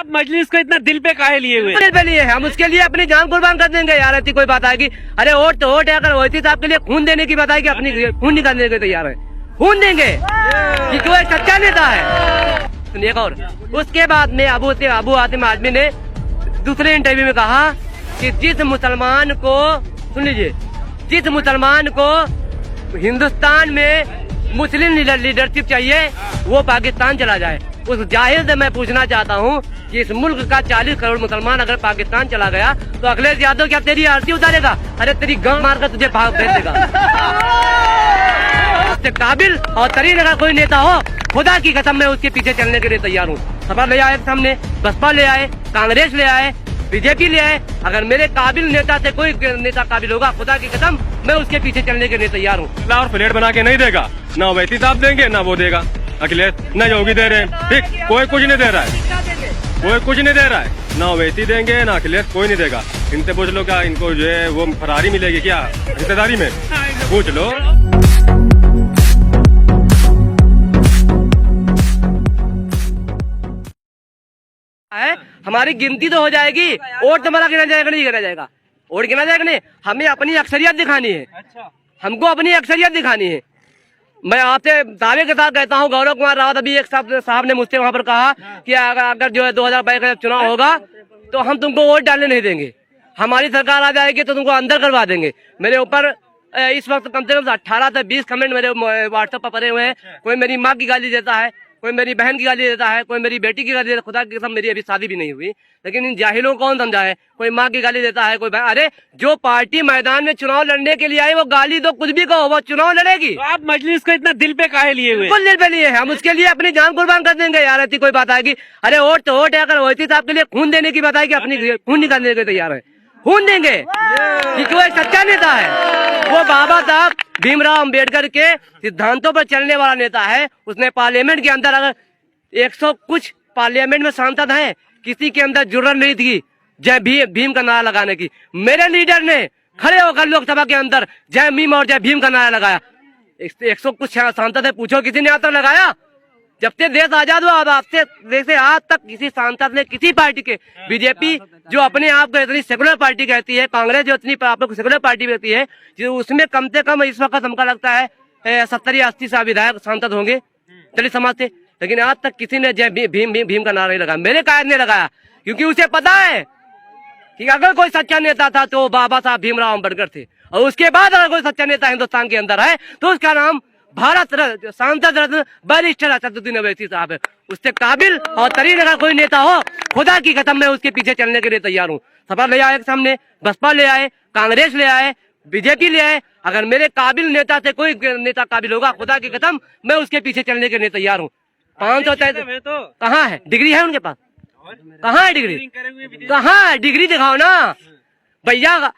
आप मजलिस को इतना दिल पे काहे लिए हुए? दिल पे लिए हम उसके लिए अपनी जान कुर्बान कर देंगे यार। ऐसी कोई बात आएगी? अरे वोट तो वोट है, अगर ओवैसी साहब के लिए खून देने की बात आएगी अपनी खून निकालने के तैयार है, खून देंगे क्योंकि वो एक सच्चा नेता है। सुनिए और उसके बाद में अबू आतिम आदमी ने दूसरे इंटरव्यू में कहा कि जिस मुसलमान को, सुन लीजिए, जिस मुसलमान को हिंदुस्तान में मुस्लिम लीडरशिप चाहिए वो पाकिस्तान चला जाए। उस जाहिर से मैं पूछना चाहता हूँ कि इस मुल्क का 40 करोड़ मुसलमान अगर पाकिस्तान चला गया तो अखिलेश यादव क्या तेरी आरती उतारेगा? अरे तेरी गम मारकर तुझे भाग भेज देगा। उससे काबिल और तरीन अगर कोई नेता हो, खुदा की कसम मैं उसके पीछे चलने के लिए तैयार हूँ। सपा ले आए सामने, बसपा ले आए, कांग्रेस ले आए, बीजेपी ले आए, अगर मेरे काबिल नेता से कोई नेता काबिल होगा, खुदा की कसम मैं उसके पीछे चलने के लिए तैयार हूँ। और फ्लैट बना के नहीं देगा, ना ओवैसी साहब देंगे ना वो देगा अखिलेश, न योगी दे रहे हैं, ठीक, कोई कुछ नहीं दे रहा है, कोई कुछ नहीं दे रहा है, ना ओवैसी देंगे ना अखिलेश, कोई नहीं देगा। इनसे पूछ लो क्या इनको जो है वो फरारी मिलेगी क्या हिस्सेदारी में, पूछ लो। हमारी गिनती तो हो जाएगी, वोट तुम्हारा गिना जाएगा नहीं गिना जाएगा, वोट गिना जाएगा नहीं, हमें अपनी अक्सरियत दिखानी है। हमको अपनी अक्सरियत दिखानी है। मैं आपसे दावे के साथ कहता हूँ, गौरव कुमार रावत अभी एक साहब ने मुझसे वहाँ पर कहा कि अगर जो है 2022 का चुनाव होगा तो हम तुमको वोट डालने नहीं देंगे, हमारी सरकार आ जाएगी तो तुमको अंदर करवा देंगे। मेरे ऊपर इस वक्त कम से कम 18 से 20 कमेंट मेरे व्हाट्सएप पर पड़े हुए हैं। कोई मेरी माँ की गाली देता है, कोई मेरी बहन की गाली देता है, कोई मेरी बेटी की गाली देता है। खुदा की कसम मेरी अभी शादी भी नहीं हुई, लेकिन इन जाहिलों को कौन समझाए? कोई माँ की गाली देता है, कोई बहन। अरे जो पार्टी मैदान में चुनाव लड़ने के लिए आई वो गाली दो, कुछ भी कहो, वो चुनाव लड़ेगी। तो आप मजलिस को इतना दिल पे काहे लिए हुए? बिल्कुल दिल पे लिए हम उसके लिए अपनी जान कुर्बान कर देंगे यार। ऐसी कोई बात आएगी? अरे वोट तो वोट है, अगर ओवैसी साहब के लिए खून देने की बात आएगी अपनी खून निकालने के तैयार है, खून देंगे क्योंकि वो एक सच्चा नेता है। वो बाबा साहब भीमराव अंबेडकर के सिद्धांतों पर चलने वाला नेता है। उसने पार्लियामेंट के अंदर, अगर 100 कुछ पार्लियामेंट में सांसद हैं, किसी के अंदर जुर्रत नहीं थी जय भीम का नारा लगाने की। मेरे लीडर ने खड़े होकर लोकसभा के अंदर जय भीम और जय भीम का नारा लगाया। 100 कुछ सांसद है, पूछो किसी ने आज तक लगाया? जब से देश आजाद हुआ आपसे देश से आज तक किसी सांसद ने, किसी पार्टी के, बीजेपी जो अपने आप को इतनी सेकुलर पार्टी कहती है, कांग्रेस जो इतनी आप लोग सेकुलर पार्टी कहती है, जो उसमें कम से कम इस वक्त हमको लगता है 70 या 80 विधायक सांसद होंगे दलित समाज से, लेकिन आज तक किसी ने जय भीम का नारा नहीं लगाया। मेरे कायद ने लगाया क्योंकि उसे पता है कि अगर कोई सच्चा नेता था तो बाबा साहब भीमराव अम्बेडकर थे, और उसके बाद अगर कोई सच्चा नेता हिंदुस्तान के अंदर है तो उसका नाम भारत रत्न सांसद रत्न बैरिस्टर असदुद्दीन ओवैसी साहब है। उससे काबिल और तरीन अगर कोई नेता हो, खुदा की कसम मैं उसके पीछे चलने के लिए तैयार हूँ। सपा ले आए सामने, बसपा ले आए, कांग्रेस ले आए, बीजेपी ले आए, अगर मेरे काबिल नेता से कोई नेता काबिल होगा, खुदा की कसम मैं उसके पीछे चलने के लिए तैयार हूँ। 500 तो कहाँ है? डिग्री है उनके पास? कहाँ है डिग्री? कहाँ है डिग्री? दिखाओ ना भैया।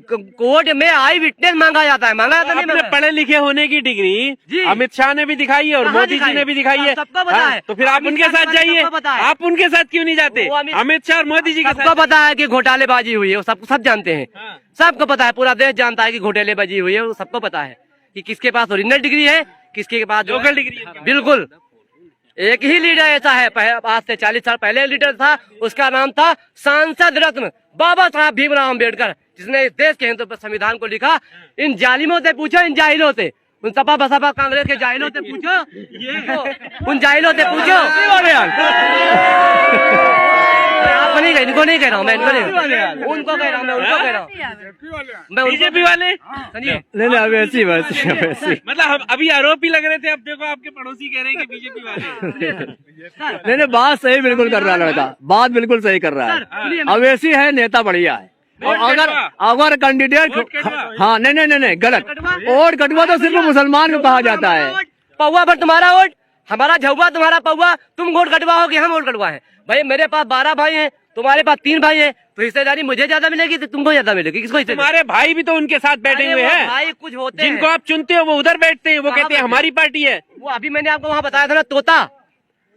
कोर्ट में आई विटनेस मांगा जाता है, मांगा जाता नहीं? पढ़े लिखे होने की डिग्री अमित शाह ने भी दिखाई है और मोदी जी ने भी दिखाई है, सबको पता है। तो फिर आप उनके साथ जाइए, आप उनके साथ क्यों नहीं जाते? अमित शाह और मोदी जी के साथ। सबको पता है कि घोटालेबाजी हुई है, वो सब जानते हैं, सबको पता है, पूरा देश जानता है कि घोटालेबाजी हुई है। वो सबको पता है कि किसके पास ओरिजिनल डिग्री है, किसके पास लोकल डिग्री है। बिल्कुल एक ही लीडर ऐसा है, आज से 40 साल पहले लीडर था, उसका नाम था सांसद रत्न बाबा साहब भीमराव अम्बेडकर, जिसने इस देश के हिंदू संविधान को लिखा। इन जालिमों से पूछो, इन जाहिलों से, उन सपा बसपा कांग्रेस के जाहिलों से पूछो, उन जाहिलों से पूछो। आपको नहीं कह, इनको नहीं कह रहा हूँ मैं, इनको नहीं, उनको कह रहा हूँ मैं, उनको कह रहा हूँ मैं। बीजेपी वाले नहीं अभी ऐसी मतलब हम अभी आरोपी लग रहे थे, अब देखो आपके पड़ोसी कह रहे हैं कि बीजेपी वाले। नहीं बात सही बिल्कुल कर रहा है लड़का, बात बिल्कुल सही कर रहा है। अवैसी है, नेता बढ़िया है, और अगर कैंडिडेट, हाँ नहीं गलत, वोट कटवा तो सिर्फ मुसलमान को कहा जाता है। पौवा पर तुम्हारा वोट, हमारा झुआ तुम्हारा पौवा, तुम वोट कटवाओ कि हम वोट कटवाएं? भाई मेरे पास 12 भाई हैं, तुम्हारे पास 3 भाई हैं, तो हिस्सेदारी मुझे ज्यादा मिलेगी तो तुमको ज्यादा मिलेगी। किसको? तुम्हारे भाई भी तो उनके साथ बैठे हुए हैं, भाई कुछ होते हैं जिनको आप चुनते हो वो उधर बैठते हैं, वो कहते हैं हमारी पार्टी है। वो अभी मैंने आपको वहाँ बताया था ना, तोता,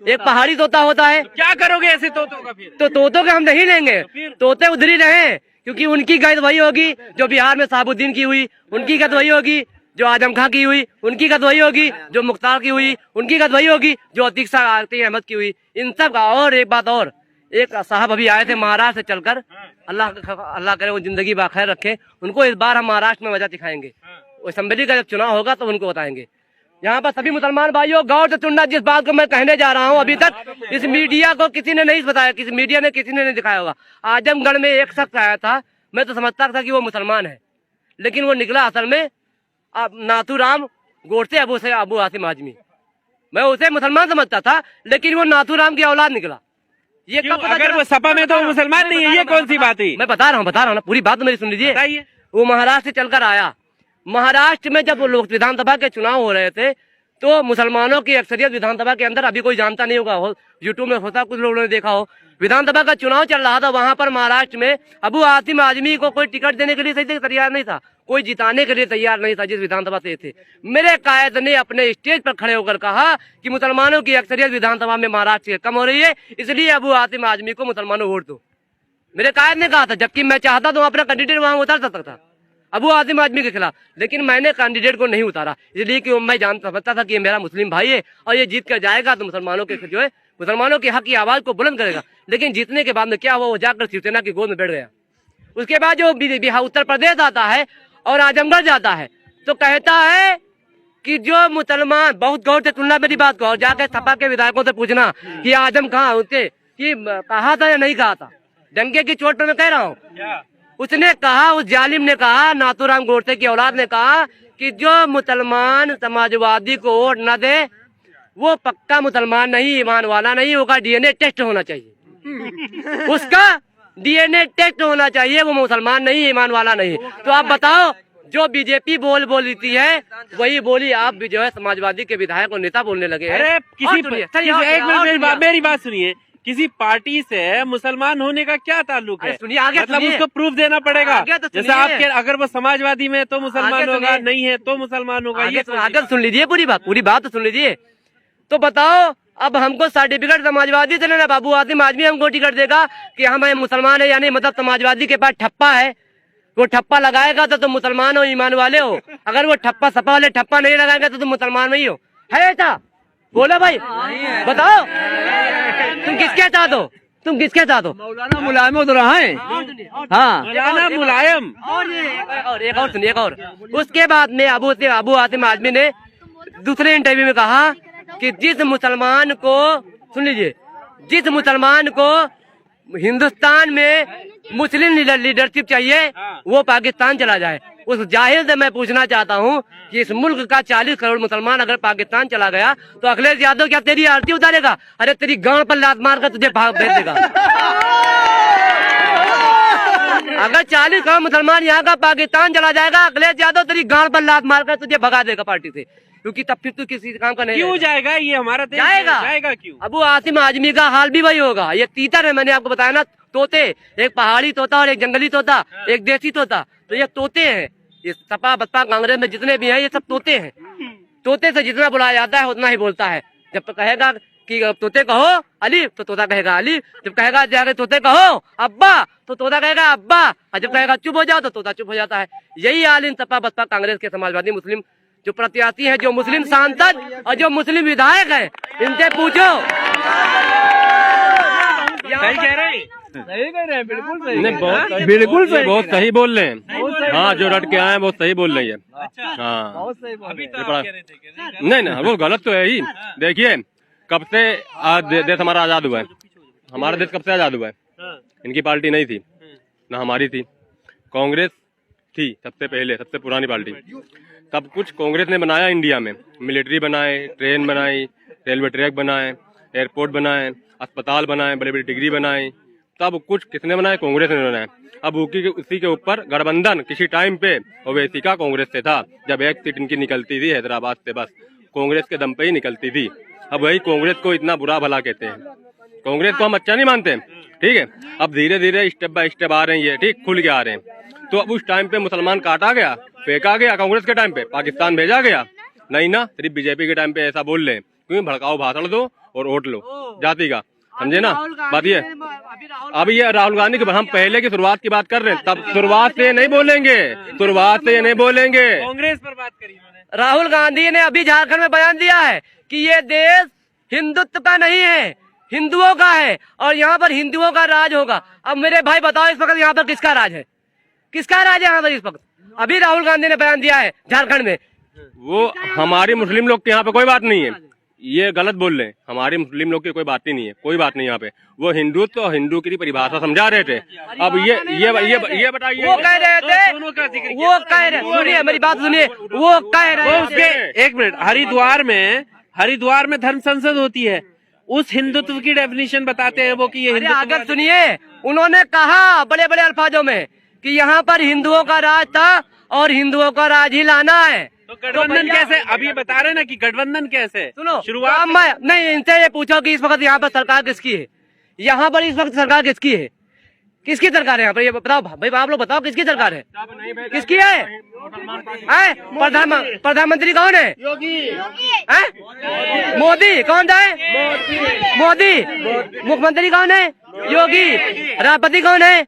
एक पहाड़ी तोता होता है। क्या करोगे ऐसे तोतों का फिर? तो तोतों के हम नहीं लेंगे, तोते उधर ही रहे, क्योंकि उनकी गद वही होगी जो बिहार में साबुद्दीन की हुई, उनकी गद वही होगी जो आजम खां की हुई, उनकी गद वही होगी जो मुख्तार की हुई, उनकी गद वही होगी जो अतीक अहमद की हुई। इन सब का और एक बात और, एक साहब अभी आए थे महाराष्ट्र से चलकर, अल्लाह करे वो जिंदगी बाखैर रखे उनको। इस बार हम महाराष्ट्र में मजा दिखाएंगे, असेंबली का जब चुनाव होगा तो उनको बताएंगे। यहाँ पर सभी मुसलमान भाइयों गौर से सुनना, जिस बात को मैं कहने जा रहा हूँ अभी तक इस मीडिया को किसी ने नहीं बताया, किसी मीडिया में किसी ने नहीं दिखाया होगा। आजमगढ़ में एक शख्स आया था, मैं तो समझता था कि वो मुसलमान है, लेकिन वो निकला असल में नाथूराम गोडसे अबू आसिम आजमी। मैं उसे मुसलमान समझता था, लेकिन वो नाथूराम की औलाद निकला। ये कब पता अगर वो सपा में तो मुसलमान नहीं है, ये कौन सी बात है? मैं बता रहा हूँ ना, पूरी बात तो मेरी सुन लीजिए। वो महाराष्ट्र से चलकर आया। महाराष्ट्र में जब लोग विधानसभा के चुनाव हो रहे थे तो मुसलमानों की अक्सरियत विधानसभा के अंदर, अभी कोई जानता नहीं होगा, यूट्यूब में होता कुछ लोगों ने देखा हो, विधानसभा का चुनाव चल रहा था। वहां पर महाराष्ट्र में अबू आसिम आजमी को कोई टिकट देने के लिए सही से तैयार नहीं था, कोई जिताने के लिए तैयार नहीं था जिस विधानसभा से थे। मेरे कायद ने अपने स्टेज पर खड़े होकर कहा कि मुसलमानों की अक्सरियत विधानसभा में महाराष्ट्र से कम हो रही है, इसलिए अबू आसिम आजमी को मुसलमानों वोट दो। मेरे कायद ने कहा था, जबकि मैं चाहता तो अपना कैंडिडेट वहां उतार सकता था अबू आसिम आजमी के खिलाफ, लेकिन मैंने कैंडिडेट को नहीं उतारा, इसलिए कि मैं समझता था कि ये मेरा मुस्लिम भाई है और ये जीत कर जाएगा तो मुसलमानों के जो है मुसलमानों के हक की आवाज को बुलंद करेगा। लेकिन जीतने के बाद में क्या हुआ, वो जाकर शिवसेना की गोद में बैठ गया। उसके बाद जो बिहार उत्तर प्रदेश आता है और आजमगढ़ जाता है तो कहता है कि जो मुसलमान, बहुत गौर से सुनना मेरी बात को, और जाकर सपा के विधायकों से पूछना कि आजम कहाँ उसके कि कहा था या नहीं कहा था, डंके की चोट पर मैं कह रहा हूँ। उसने कहा, उस जालिम ने कहा, नाथूराम गोडसे की औलाद ने कहा कि जो मुसलमान समाजवादी को वोट न दे वो पक्का मुसलमान नहीं, ईमान वाला नहीं होगा, डीएनए टेस्ट होना चाहिए उसका डीएनए टेस्ट होना चाहिए, वो मुसलमान नहीं, ईमान वाला नहीं। तो आप बताओ, जो बीजेपी बोलती है वही बोली आप भी जो है समाजवादी के विधायक और नेता बोलने लगे हैं। अरे मेरी बात सुनिए, किसी पार्टी से मुसलमान होने का क्या ताल्लुक है? सुनिए आगे, मतलब उसको प्रूफ देना पड़ेगा। तो जैसे आपके, अगर वो समाजवादी में तो मुसलमान होगा, नहीं है तो मुसलमान होगा। ये आगे सुन लीजिए, पूरी बात तो सुन लीजिए। तो बताओ, अब हमको सर्टिफिकेट समाजवादी से लेना, बाबू आसिम आजमी हमको टिकट देगा कि हम मुसलमान है या नहीं, मतलब समाजवादी के पास ठप्पा है, वो ठप्पा लगाएगा तो मुसलमान हो, ईमान वाले हो। अगर वो ठप्पा सपा वाले ठप्पा नहीं लगाएंगे तो तुम मुसलमान नहीं हो, है ऐसा? बोलो भाई, बताओ तुम किसके साथ हो? मौलाना मुलायम उधर है। हाँ, मौलाना मुलायम। और एक और उसके बाद में अबू आसिम आजमी ने दूसरे इंटरव्यू में कहा कि जिस मुसलमान को, सुन लीजिए, जिस मुसलमान को हिंदुस्तान में मुस्लिम लीडरशिप चाहिए वो पाकिस्तान चला जाए। उस जाहिल से मैं पूछना चाहता हूँ कि इस मुल्क का 40 करोड़ मुसलमान अगर पाकिस्तान चला गया तो अखिलेश यादव क्या तेरी आरती उतारेगा? अरे तेरी गांड पर लात मार कर तुझे भाग भेज देगा। अगर 40 करोड़ मुसलमान यहाँ का पाकिस्तान चला जाएगा, अखिलेश यादव तेरी गांड पर लात मार कर तुझे भगा देगा पार्टी से, क्योंकि तब फिर तू किसी काम का नहीं। क्यों जाएगा? ये हमारा देश जाएगा क्यों? अबू आसिम आजमी का हाल भी वही होगा। ये तीतर है, मैंने आपको बताया ना, तोते, एक पहाड़ी तोता और एक जंगली तोता, एक देसी तोता, तो ये तोते हैं। ये सपा बसपा कांग्रेस में जितने भी हैं ये सब तोते हैं। तोते से जितना बुलाया जाता है उतना ही बोलता है। जब तो कहेगा कि तोते कहो अली तो तोता कहेगा अली, जब कहेगा जाके तोते कहो अब्बा तो तोता कहेगा अब्बा, और जब कहेगा चुप हो जाओ तो तोता चुप हो जाता है। यही हाल इन सपा बसपा कांग्रेस के समाजवादी मुस्लिम जो प्रत्याशी हैं, जो मुस्लिम सांसद और जो मुस्लिम विधायक हैं, इनसे पूछो। सही कह रहे हैं, बिल्कुल सही, बहुत सही बोल रहे हैं। हाँ, जो रट के आए हैं बहुत सही बोल रही है। हाँ, अभी तो आप कह रहे थे कि नहीं, वो गलत तो है ही। देखिए, कब से देश हमारा आजाद हुआ है? हमारा देश कब से आजाद हुआ है? इनकी पार्टी नहीं थी, ना हमारी थी, कांग्रेस थी सबसे पहले, सबसे पुरानी पार्टी। सब कुछ कांग्रेस ने बनाया इंडिया में, मिलिट्री बनाए, ट्रेन बनाई, रेलवे ट्रैक बनाए, एयरपोर्ट बनाए, अस्पताल बनाए, बड़ी बड़ी डिग्री बनाई, सब कुछ किसने बनाया? कांग्रेस ने बनाया। अब उसी के ऊपर गठबंधन किसी टाइम पे ओवैसी का कांग्रेस से था, जब एक सीट इनकी निकलती थी हैदराबाद से, बस कांग्रेस के दम पे ही निकलती थी। अब वही कांग्रेस को इतना बुरा भला कहते हैं, कांग्रेस को हम अच्छा नहीं मानते, ठीक है। अब धीरे धीरे स्टेप बाय स्टेप आ रहे हैं, ये ठीक खुल के आ रहे हैं। तो अब उस टाइम पे मुसलमान काटा गया, फेंका गया, कांग्रेस के टाइम पे पाकिस्तान भेजा गया, नहीं ना, सिर्फ बीजेपी के टाइम पे ऐसा बोल रहे हैं क्योंकि भड़काओ भाषण दो और वोट लो जाति का, समझे ना बात? ये अभी ये राहुल गांधी के, हम पहले की शुरुआत की बात कर रहे हैं, तब शुरुआत से नहीं बोलेंगे, शुरुआत से ये नहीं बोलेंगे। कांग्रेस पर बात करी उन्होंने। राहुल गांधी ने अभी झारखंड में बयान दिया है कि ये देश हिंदुत्व का नहीं है, हिंदुओं का है और यहाँ पर हिंदुओं का राज होगा। अब मेरे भाई बताओ इस वक्त यहाँ पर किसका राज है? किसका राज है यहाँ पर इस वक्त? अभी राहुल गांधी ने बयान दिया है झारखंड में, वो हमारे मुस्लिम लोग के यहाँ पे कोई बात नहीं है, ये गलत बोल रहे हैं। हमारे मुस्लिम लोग की कोई बात ही नहीं है, कोई बात नहीं यहाँ पे। वो हिंदुत्व और हिंदू की परिभाषा समझा रहे थे। अब ये बताइए, वो कह रहे थे, वो कह रहे, सुनिए मेरी बात सुनिए, वो कह रहे उसके एक मिनट, हरिद्वार में धर्म संसद होती है, उस हिंदुत्व की डेफिनेशन बताते हैं वो कि ये हिंदुत्व। अगर सुनिए, उन्होंने कहा बड़े बड़े अल्फाजों में कि यहाँ पर हिंदुओं का राज था और हिंदुओं का राज ही लाना है। तो गठबंधन कैसे? अब ये बता रहे ना कि गठबंधन कैसे? सुनो, शुरुआत नहीं, इनसे ये पूछो कि इस वक्त यहाँ पर सरकार किसकी है? यहाँ पर इस वक्त सरकार किसकी है? किसकी सरकार है यहाँ पर? ये बताओ भाई, आप लोग बताओ किसकी सरकार है? किसकी है? प्रधानमंत्री कौन है? योगी। मोदी कौन है? मोदी। मुख्यमंत्री कौन है? योगी। राष्ट्रपति कौन है?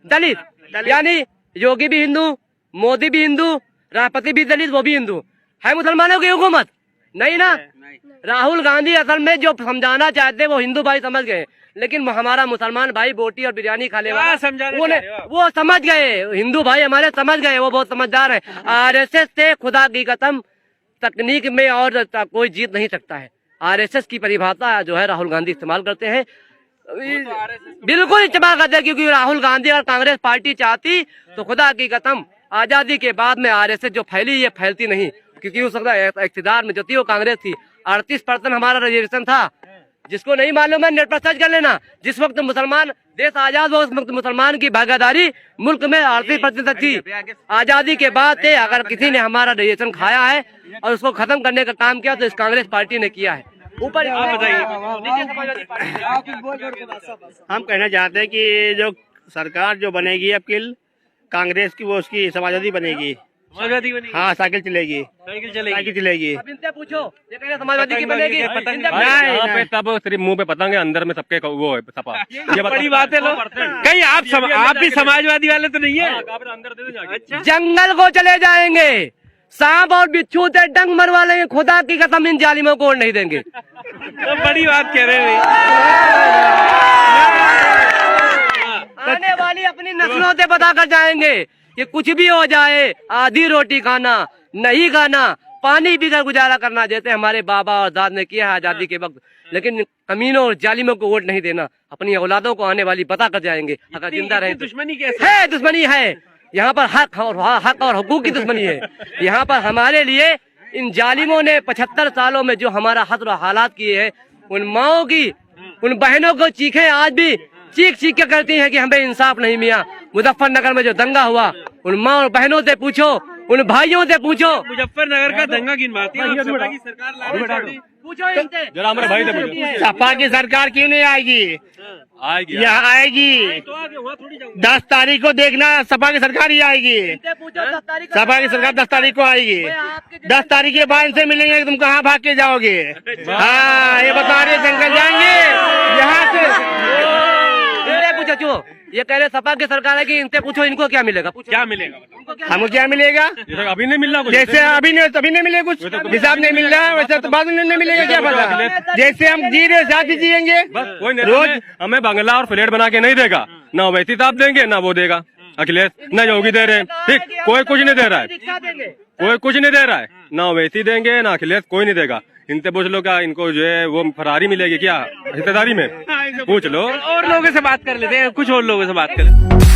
दलित। यानी योगी भी हिंदू, मोदी भी हिंदू, राष्ट्रपति भी दलित, वो भी हिंदू है। मुसलमानों की हुकूमत नहीं ना। राहुल गांधी असल में जो समझाना चाहते वो हिंदू भाई समझ गए, लेकिन हमारा मुसलमान भाई बोटी और बिरयानी खा ले वो समझ गए। हिंदू भाई हमारे समझ गए, वो बहुत समझदार है। आरएसएस से खुदा की कसम तकनीक में और कोई जीत नहीं सकता है। आरएसएस की परिभाषा जो है राहुल गांधी इस्तेमाल करते हैं, बिल्कुल इस्तेमाल करते हैं, क्योंकि राहुल गांधी और कांग्रेस पार्टी चाहती तो खुदा की कसम आजादी के बाद में आरएसएस जो फैली ये फैलती नहीं, क्योंकि उस वक्त इक़्तिदार में जो थी वो कांग्रेस थी। 38% हमारा रिजर्वेशन था। जिसको नहीं मालूम है नेट पर सर्च कर लेना। जिस वक्त मुसलमान देश आजाद हुआ उस वक्त मुसलमान की भागीदारी मुल्क में 38% थी। आजादी के बाद से अगर किसी ने हमारा रिजर्वेशन खाया है और उसको खत्म करने का काम किया तो इस कांग्रेस पार्टी ने किया है। ऊपर हम कहना चाहते हैं कि जो सरकार जो बनेगी अब की कांग्रेस की, वो उसकी समाजवादी बनेगी। समाजवादी बनेगी? हाँ, साइकिल चलेगी। साइकिल चलेगी। अब इनसे पूछो, ये कह रहे समाजवादी की बनेगी। यहाँ पे तब सिर्फ मुंह पे पतंग है, अंदर में सबके वो है सपा। ये बड़ी बात है। लोग कहीं आप भी समाजवादी वाले तो नहीं है? अच्छा, जंगल को चले जाएंगे, सांप और बिच्छू से डंग मरवा लेंगे, खुदा की कसम इन जालिमों को नहीं देंगे। तो बड़ी बात कह रहे हैं। आने वाली अपनी नस्लों से पता कर जाएंगे कि कुछ भी हो जाए, आधी रोटी खाना, नहीं खाना, पानी पीकर गुजारा करना, जैसे हमारे बाबा और दादा ने किया है आजादी के वक्त। लेकिन कमीनों और जालिमों को वोट नहीं देना। अपनी औलादों को आने वाली पता कर जाएंगे अगर जिंदा रहे। दुश्मनी कैसे है? दुश्मनी है यहाँ पर, हक और हुकूक की दुश्मनी है यहाँ पर। हमारे लिए इन जालिमों ने 75 सालों में जो हमारा हस्र हालात किए हैं, उन माओ की, उन बहनों को चीखें आज भी चीख के करती हैं कि हमें इंसाफ नहीं मिला। मुजफ्फरनगर में जो दंगा हुआ, उन माँ और बहनों से पूछो, उन भाइयों से पूछो। मुजफ्फरनगर का दंगा गिनवाती है सपा की सरकार। पूछो इनसे। जरा हमारे भाई से पूछो। सपा की सरकार क्यों नहीं आएगी? यहाँ आएगी। 10 तारीख को देखना, सपा की सरकार ही आएगी। सपा की सरकार 10 तारीख को आएगी। 10 तारीख के बाद इनसे मिलेंगे, तुम कहाँ भाग के जाओगे? हाँ, ये बता रहे जंगल जाएंगे यहाँ से। पूछो, ये कह रहे सपा की सरकार है कि इनसे पूछो इनको क्या मिलेगा? क्या मिलेगा? हमको क्या मिलेगा? अभी नहीं मिल रहा, जैसे अभी नहीं मिले कुछ हिसाब नहीं मिल रहा, वैसे तो बाद में नहीं मिलेगा। क्या पता, जैसे हम जी रहे साथ ही जियेंगे। रोज हमें बंगला और फ्लैट बना के नहीं देगा, ना ओवैसी साहब देंगे ना वो देगा अखिलेश, ना योगी दे रहे हैं। ठीक, कोई कुछ नहीं दे रहा है, कोई कुछ नहीं दे रहा है, ना ओवैसी देंगे ना अखिलेश, कोई नहीं देगा। इनसे पूछ लो क्या इनको जो है वो फरारी मिलेगी क्या हिस्सेदारी में? पूछ लो। और लोगों से बात कर लेते हैं, कुछ और लोगों से बात करें।